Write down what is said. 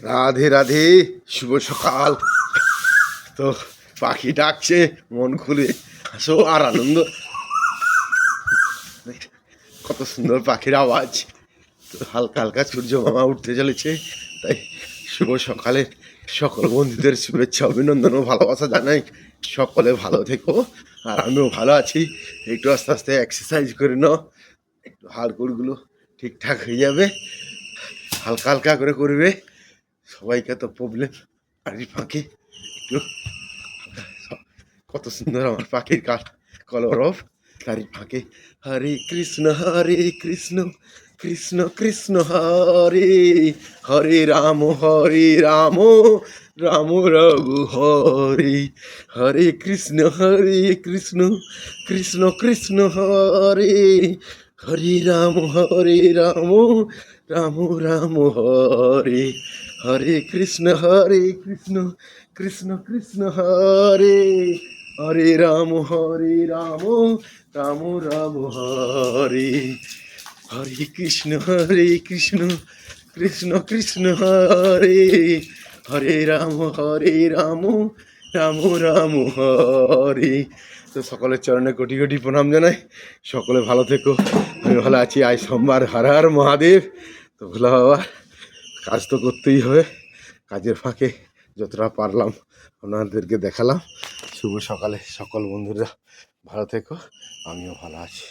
রাধে রাধে, শুভ সকাল। তো পাখি ডাকছে, মন খুলে আসো আর আনন্দ। কত সুন্দর পাখির আওয়াজ। তো হালকা হালকা সূর্য মামা উঠতে চলেছে, তাই শুভ সকালে সকল বন্ধুদের শুভেচ্ছা, অভিনন্দন ও ভালোবাসা জানাই। সকলে ভালো থেকো, আর আমিও ভালো আছি। একটু আস্তে আস্তে এক্সারসাইজ করে নাও, একটু হাড়গোড়গুলো ঠিকঠাক হয়ে যাবে। হালকা হালকা করে করবে, সবাইকে তো প্রবলেম। বাড়ির ফাঁকে একটু কত সুন্দর আমার পাখির কলরব। তারই ফাঁকে হরে কৃষ্ণ কৃষ্ণ কৃষ্ণ হরে হরে রাম রাম রঘু হরে। হরে কৃষ্ণ কৃষ্ণ কৃষ্ণ হরে হরে রাম রাম রাম হরে। হরে কৃষ্ণ কৃষ্ণ কৃষ্ণ হরে হরে রাম রাম রাম হরে। হরে কৃষ্ণ কৃষ্ণ কৃষ্ণ হরে হরে রাম রাম রাম হরে। তো সকলের চরণে কোটি কোটি প্রণাম জানাই। সকলে ভালো থেকো, আমি ভালো আছি। আজ সোমবার, হর হর মহাদেব। তো ভোলা বাবা, কাজ তো করতেই হবে, কাজের ফাঁকে যতটা পারলাম আপনাদেরকে দেখালাম। শুভ সকালে সকল বন্ধুরা ভালো থেকো, আমিও ভালো আছি।